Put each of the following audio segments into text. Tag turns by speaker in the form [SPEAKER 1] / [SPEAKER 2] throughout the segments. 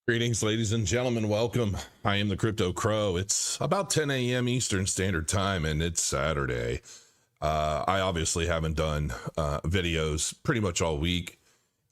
[SPEAKER 1] Greetings, ladies and gentlemen. Welcome. I am the Crypto Crow. It's about 10 a.m. Eastern Standard Time, and it's Saturday. I obviously haven't done videos pretty much all week.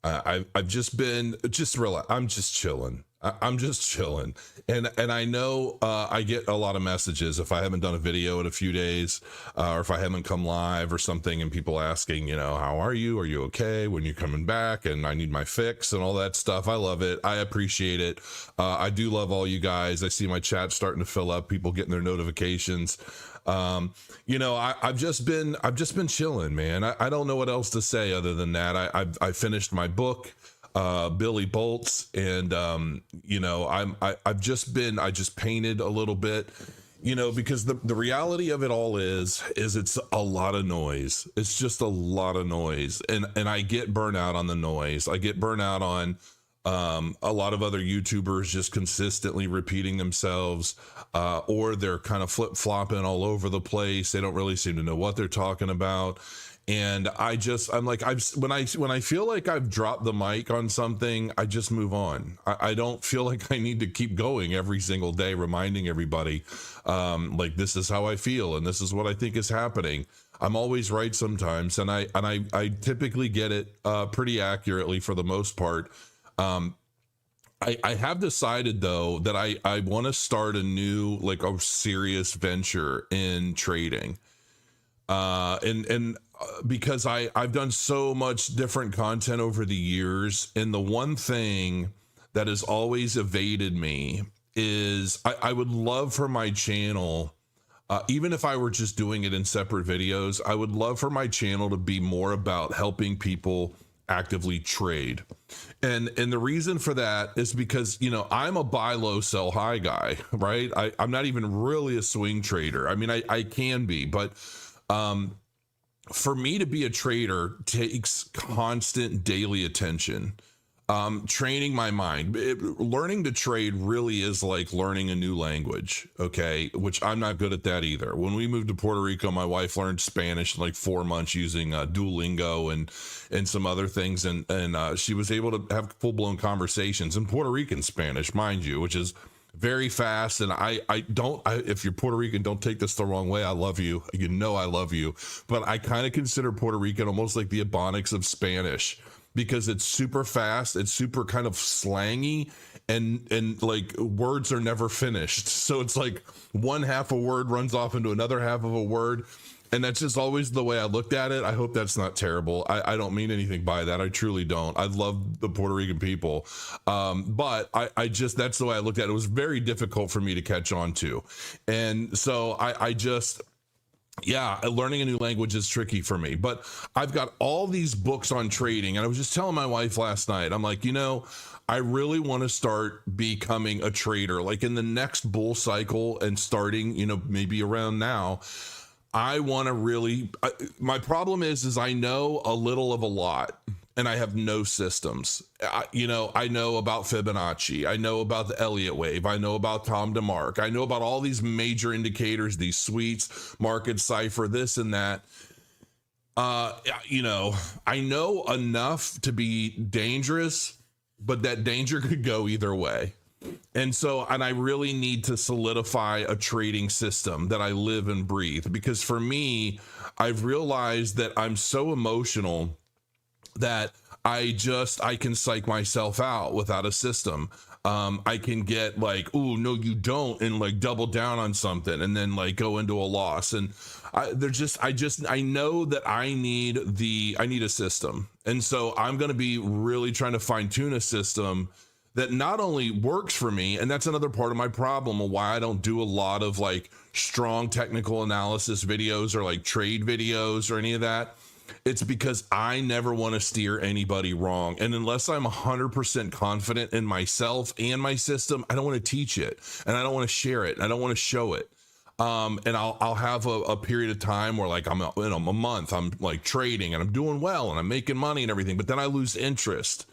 [SPEAKER 1] I've just been relax. I'm just chilling. I'm just chilling, and I know I get a lot of messages if I haven't done a video in a few days, or if I haven't come live or something, and people asking, how are you? Are you okay? When you're coming back? And I need my fix and all that stuff. I love it. I appreciate it. I do love all you guys. I see my chat starting to fill up. People getting their notifications. I've just been chilling, man. I don't know what else to say other than that. I finished my book, Billy Boltz, and I just painted a little bit, because the reality of it all is it's a lot of noise. It's just a lot of noise, and I get burnout on the noise. I get burnout on a lot of other YouTubers just consistently repeating themselves, or they're kind of flip-flopping all over the place. They don't really seem to know what they're talking about. And I'm like, when I feel like I've dropped the mic on something, I just move on. I don't feel like I need to keep going every single day, reminding everybody, like, this is how I feel and this is what I think is happening. I'm always right sometimes, and I typically get it pretty accurately for the most part. I have decided, though, that I want to start a new, like, a serious venture in trading. Because I've done so much different content over the years, and the one thing that has always evaded me is I would love for my channel, even if I were just doing it in separate videos, I would love for my channel to be more about helping people actively trade. And the reason for that is because, I'm a buy low, sell high guy, right? I'm not even really a swing trader. I mean, I can be, but for me to be a trader takes constant daily attention. Training my mind. Learning to trade really is like learning a new language, okay? Which I'm not good at that either. When we moved to Puerto Rico, my wife learned Spanish in like 4 months using Duolingo and some other things, and she was able to have full-blown conversations in Puerto Rican Spanish, mind you, which is very fast. And if you're Puerto Rican, don't take this the wrong way. I love you. I love you. But I kind of consider Puerto Rican almost like the Ebonics of Spanish, because it's super fast, it's super kind of slangy, and like words are never finished. So it's like one half a word runs off into another half of a word. And that's just always the way I looked at it. I hope that's not terrible. I don't mean anything by that. I truly don't. I love the Puerto Rican people. But that's the way I looked at it. It was very difficult for me to catch on to. And so learning a new language is tricky for me. But I've got all these books on trading. And I was just telling my wife last night, I'm like, I really want to start becoming a trader, like in the next bull cycle, and starting, maybe around now. I want to really, my problem is I know a little of a lot, and I have no systems. I know about Fibonacci. I know about the Elliott wave. I know about Tom DeMark. I know about all these major indicators, these suites, market cipher, this and that. I know enough to be dangerous, but that danger could go either way. And I really need to solidify a trading system that I live and breathe, because for me, I've realized that I'm so emotional that I can psych myself out without a system. I can get like, oh no, you don't, and like double down on something and then like go into a loss. And I know that I need a system. And so I'm going to be really trying to fine tune a system that not only works for me, and that's another part of my problem of why I don't do a lot of like strong technical analysis videos or like trade videos or any of that. It's because I never want to steer anybody wrong. And unless I'm 100% confident in myself and my system, I don't want to teach it, and I don't want to share it, and I don't want to show it. And I'll have a period of time where like I'm a month, I'm like trading and I'm doing well and I'm making money and everything, but then I lose interest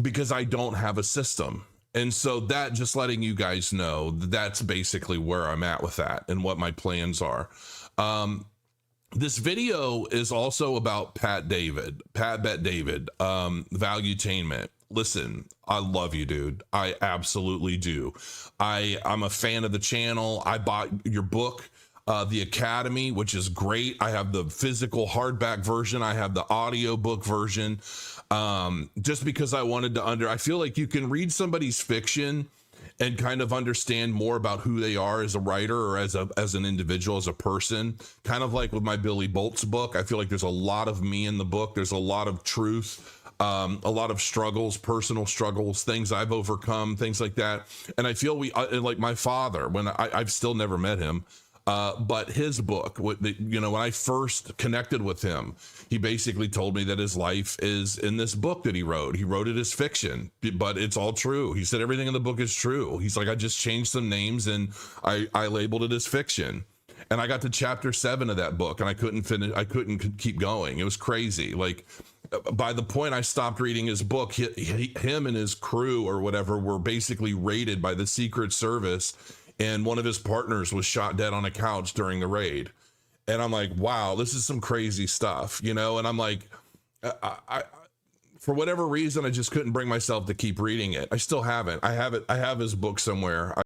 [SPEAKER 1] because I don't have a system. And so that, just letting you guys know, that's basically where I'm at with that and what my plans are. This video is also about Pat Bet David, Valuetainment. listen, I love you, dude. I absolutely do. I'm a fan of the channel. I bought your book, The Academy, which is great. I have the physical hardback version. I have the audiobook version. Just because I feel like you can read somebody's fiction and kind of understand more about who they are as a writer or as an individual, as a person. Kind of like with my Billy Boltz book, I feel like there's a lot of me in the book. There's a lot of truth, a lot of struggles, personal struggles, things I've overcome, things like that. And I feel like my father, when I've still never met him, but his book, when I first connected with him, he basically told me that his life is in this book that he wrote. He wrote it as fiction, but it's all true. He said everything in the book is true. He's like, I just changed some names and I labeled it as fiction. And I got to chapter 7 of that book and I couldn't finish. I couldn't keep going. It was crazy. Like by the point I stopped reading his book, him and his crew or whatever were basically raided by the Secret Service, and one of his partners was shot dead on a couch during the raid. And I'm like, wow, this is some crazy stuff, And I'm like, I for whatever reason, I just couldn't bring myself to keep reading it. I still haven't. I have his book somewhere.